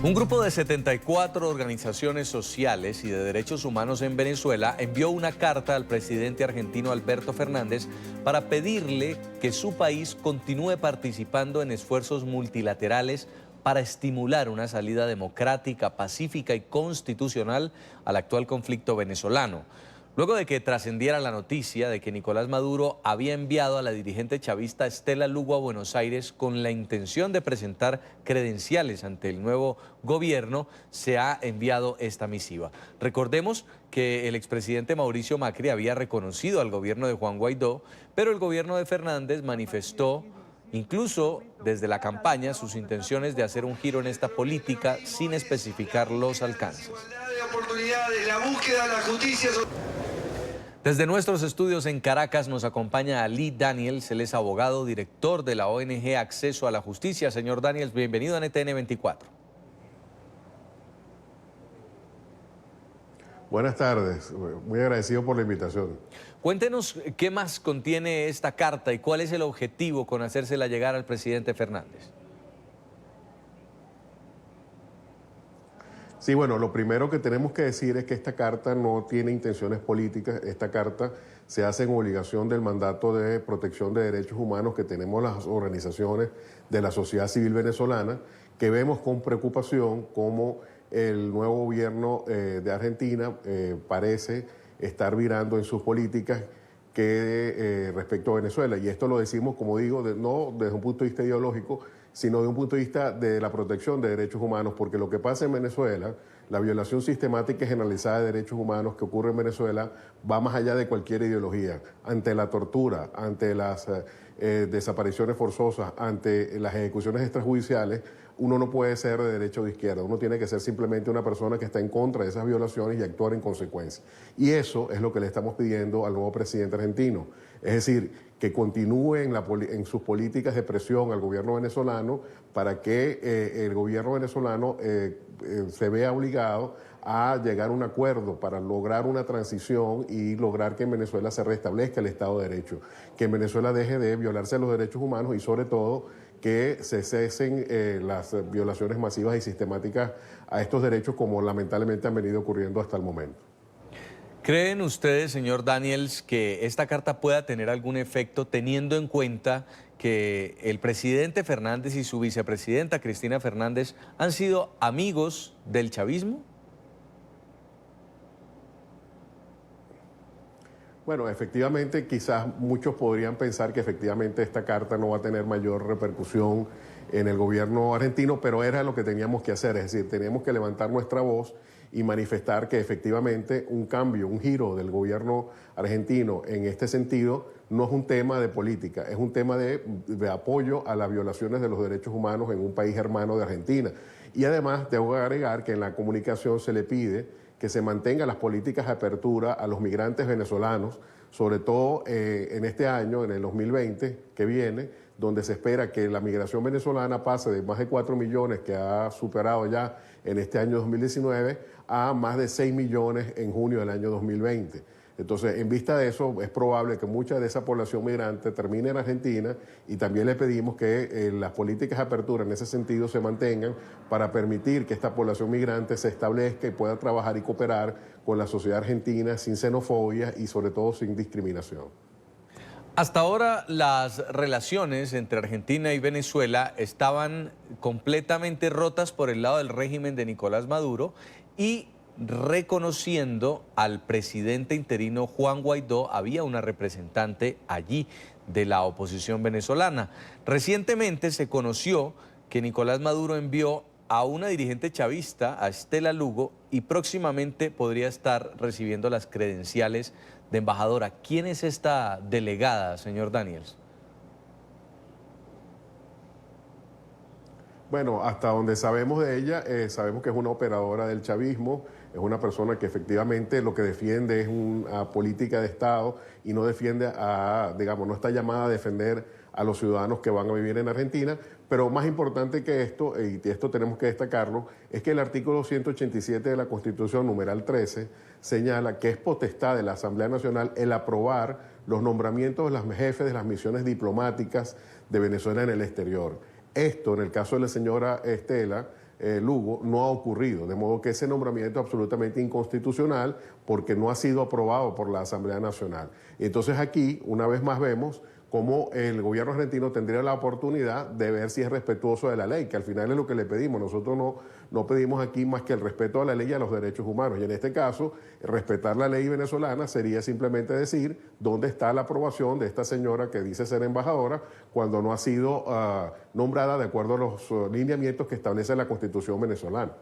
Un grupo de 74 organizaciones sociales y de derechos humanos en Venezuela envió una carta al presidente argentino Alberto Fernández para pedirle que su país continúe participando en esfuerzos multilaterales para estimular una salida democrática, pacífica y constitucional al actual conflicto venezolano. Luego de que trascendiera la noticia de que Nicolás Maduro había enviado a la dirigente chavista Estela Lugo a Buenos Aires con la intención de presentar credenciales ante el nuevo gobierno, se ha enviado esta misiva. Recordemos que el expresidente Mauricio Macri había reconocido al gobierno de Juan Guaidó, pero el gobierno de Fernández manifestó incluso desde la campaña sus intenciones de hacer un giro en esta política sin especificar los alcances. Desde nuestros estudios en Caracas nos acompaña Lee Daniels, él es abogado, director de la ONG Acceso a la Justicia. Señor Daniels, bienvenido a NTN 24. Buenas tardes, muy agradecido por la invitación. Cuéntenos qué más contiene esta carta y cuál es el objetivo con hacérsela llegar al presidente Fernández. Sí, bueno, lo primero que tenemos que decir es que esta carta no tiene intenciones políticas. Esta carta se hace en obligación del mandato de protección de derechos humanos que tenemos las organizaciones de la sociedad civil venezolana, que vemos con preocupación cómo el nuevo gobierno de Argentina parece estar virando en sus políticas respecto a Venezuela. Y esto lo decimos, como digo, no desde un punto de vista ideológico, sino de un punto de vista de la protección de derechos humanos, porque lo que pasa en Venezuela, la violación sistemática y generalizada de derechos humanos que ocurre en Venezuela, va más allá de cualquier ideología. Ante la tortura, ante las desapariciones forzosas, ante las ejecuciones extrajudiciales, uno no puede ser de derecha o de izquierda, uno tiene que ser simplemente una persona que está en contra de esas violaciones y actuar en consecuencia. Y eso es lo que le estamos pidiendo al nuevo presidente argentino, es decir, que continúe en sus políticas de presión al gobierno venezolano para que el gobierno venezolano se vea obligado a llegar a un acuerdo para lograr una transición y lograr que en Venezuela se restablezca el Estado de Derecho, que en Venezuela deje de violarse los derechos humanos y sobre todo que se cesen las violaciones masivas y sistemáticas a estos derechos como lamentablemente han venido ocurriendo hasta el momento. ¿Creen ustedes, señor Daniels, que esta carta pueda tener algún efecto teniendo en cuenta que el presidente Fernández y su vicepresidenta Cristina Fernández han sido amigos del chavismo? Bueno, efectivamente, quizás muchos podrían pensar que efectivamente esta carta no va a tener mayor repercusión en el gobierno argentino, pero era lo que teníamos que hacer, es decir, teníamos que levantar nuestra voz y manifestar que efectivamente un cambio, un giro del gobierno argentino en este sentido no es un tema de política, es un tema de apoyo a las violaciones de los derechos humanos en un país hermano de Argentina. Y además tengo que agregar que en la comunicación se le pide que se mantengan las políticas de apertura a los migrantes venezolanos, sobre todo en este año, en el 2020 que viene, donde se espera que la migración venezolana pase de más de 4 millones que ha superado ya en este año 2019 a más de 6 millones en junio del año 2020. Entonces, en vista de eso, es probable que mucha de esa población migrante termine en Argentina y también le pedimos que las políticas de apertura en ese sentido se mantengan para permitir que esta población migrante se establezca y pueda trabajar y cooperar con la sociedad argentina sin xenofobia y sobre todo sin discriminación. Hasta ahora las relaciones entre Argentina y Venezuela estaban completamente rotas por el lado del régimen de Nicolás Maduro y reconociendo al presidente interino Juan Guaidó, había una representante allí de la oposición venezolana. Recientemente se conoció que Nicolás Maduro envió a una dirigente chavista, a Estela Lugo, y próximamente podría estar recibiendo las credenciales de embajadora. ¿Quién es esta delegada, señor Daniels? Bueno, hasta donde sabemos de ella, sabemos que es una operadora del chavismo, es una persona que efectivamente lo que defiende es una política de Estado y no defiende digamos, no está llamada a defender a los ciudadanos que van a vivir en Argentina, pero más importante que esto, y esto tenemos que destacarlo, es que el artículo 187 de la Constitución, numeral 13, señala que es potestad de la Asamblea Nacional el aprobar los nombramientos de los jefes de las misiones diplomáticas de Venezuela en el exterior. Esto, en el caso de la señora Estela Lugo, no ha ocurrido. De modo que ese nombramiento es absolutamente inconstitucional porque no ha sido aprobado por la Asamblea Nacional. Entonces aquí, una vez más, vemos cómo el gobierno argentino tendría la oportunidad de ver si es respetuoso de la ley, que al final es lo que le pedimos. Nosotros no pedimos aquí más que el respeto a la ley y a los derechos humanos. Y en este caso, respetar la ley venezolana sería simplemente decir dónde está la aprobación de esta señora que dice ser embajadora cuando no ha sido nombrada de acuerdo a los lineamientos que establece la Constitución venezolana.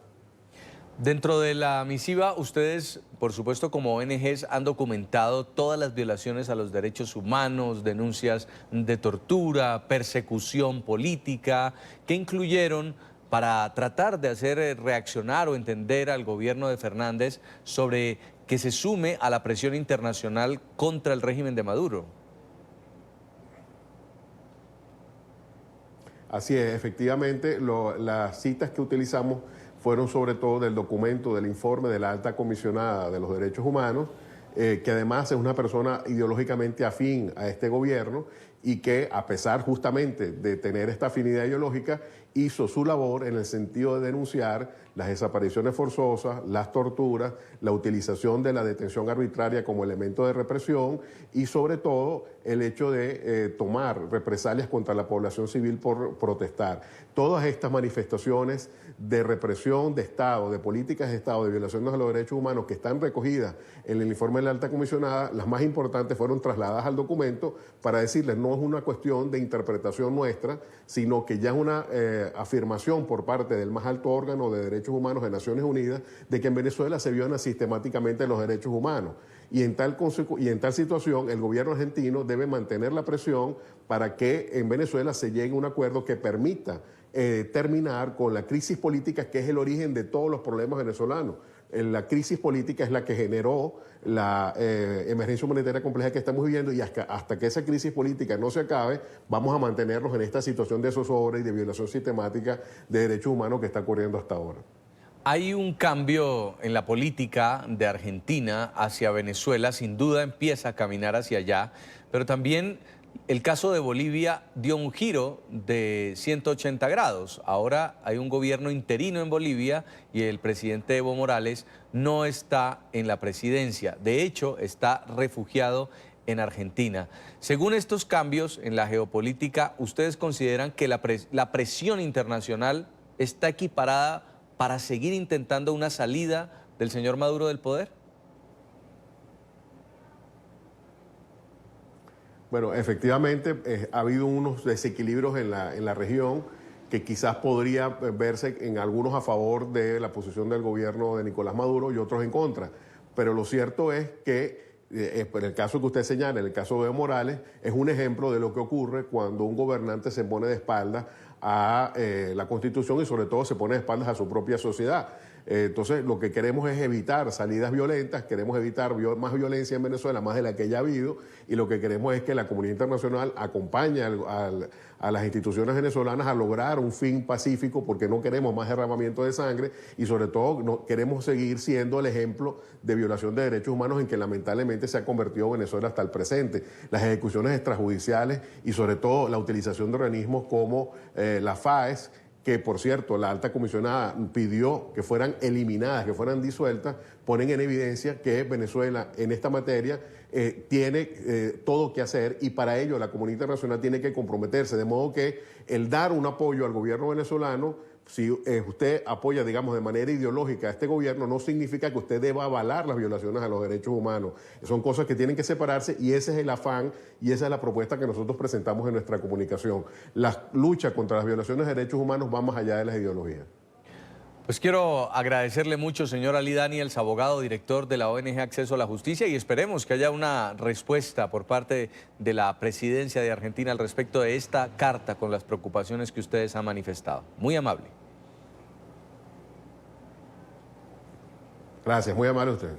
Dentro de la misiva, ustedes, por supuesto, como ONGs, han documentado todas las violaciones a los derechos humanos, denuncias de tortura, persecución política, que incluyeron para tratar de hacer reaccionar o entender al gobierno de Fernández sobre que se sume a la presión internacional contra el régimen de Maduro. Así es, efectivamente, las citas que utilizamos fueron sobre todo del documento, del informe de la alta comisionada de los derechos humanos, que además es una persona ideológicamente afín a este gobierno y que a pesar justamente de tener esta afinidad ideológica, hizo su labor en el sentido de denunciar las desapariciones forzosas, las torturas, la utilización de la detención arbitraria como elemento de represión y sobre todo el hecho de tomar represalias contra la población civil por protestar. Todas estas manifestaciones de represión de Estado, de políticas de Estado, de violaciones a los derechos humanos que están recogidas en el informe de la alta comisionada, las más importantes fueron trasladadas al documento para decirles no es una cuestión de interpretación nuestra, sino que ya es una afirmación por parte del más alto órgano de derechos humanos de Naciones Unidas de que en Venezuela se violan sistemáticamente los derechos humanos. Y en tal situación el gobierno argentino debe mantener la presión para que en Venezuela se llegue a un acuerdo que permita terminar con la crisis política que es el origen de todos los problemas venezolanos. La crisis política es la que generó la emergencia humanitaria compleja que estamos viviendo y hasta que esa crisis política no se acabe, vamos a mantenernos en esta situación de zozobra y de violación sistemática de derechos humanos que está ocurriendo hasta ahora. Hay un cambio en la política de Argentina hacia Venezuela, sin duda empieza a caminar hacia allá, pero también el caso de Bolivia dio un giro de 180 grados. Ahora hay un gobierno interino en Bolivia y el presidente Evo Morales no está en la presidencia. De hecho, está refugiado en Argentina. Según estos cambios en la geopolítica, ¿ustedes consideran que la presión internacional está equiparada para seguir intentando una salida del señor Maduro del poder? Bueno, efectivamente ha habido unos desequilibrios en la región que quizás podría verse en algunos a favor de la posición del gobierno de Nicolás Maduro y otros en contra. Pero lo cierto es que en el caso que usted señala, en el caso de Evo Morales, es un ejemplo de lo que ocurre cuando un gobernante se pone de espaldas a la Constitución y sobre todo se pone de espaldas a su propia sociedad. Entonces, lo que queremos es evitar salidas violentas, queremos evitar más violencia en Venezuela, más de la que ya ha habido, y lo que queremos es que la comunidad internacional acompañe a las instituciones venezolanas a lograr un fin pacífico, porque no queremos más derramamiento de sangre y sobre todo no queremos seguir siendo el ejemplo de violación de derechos humanos en que lamentablemente se ha convertido Venezuela hasta el presente. Las ejecuciones extrajudiciales y sobre todo la utilización de organismos como la FAES, que por cierto la alta comisionada pidió que fueran eliminadas, que fueran disueltas, ponen en evidencia que Venezuela en esta materia tiene todo que hacer y para ello la comunidad internacional tiene que comprometerse, de modo que el dar un apoyo al gobierno venezolano, si usted apoya, digamos, de manera ideológica a este gobierno, no significa que usted deba avalar las violaciones a los derechos humanos. Son cosas que tienen que separarse y ese es el afán y esa es la propuesta que nosotros presentamos en nuestra comunicación. La lucha contra las violaciones de derechos humanos va más allá de las ideologías. Pues quiero agradecerle mucho, señor Ali Daniels, abogado, director de la ONG Acceso a la Justicia, y esperemos que haya una respuesta por parte de la presidencia de Argentina al respecto de esta carta con las preocupaciones que ustedes han manifestado. Muy amable. Gracias, muy amable usted.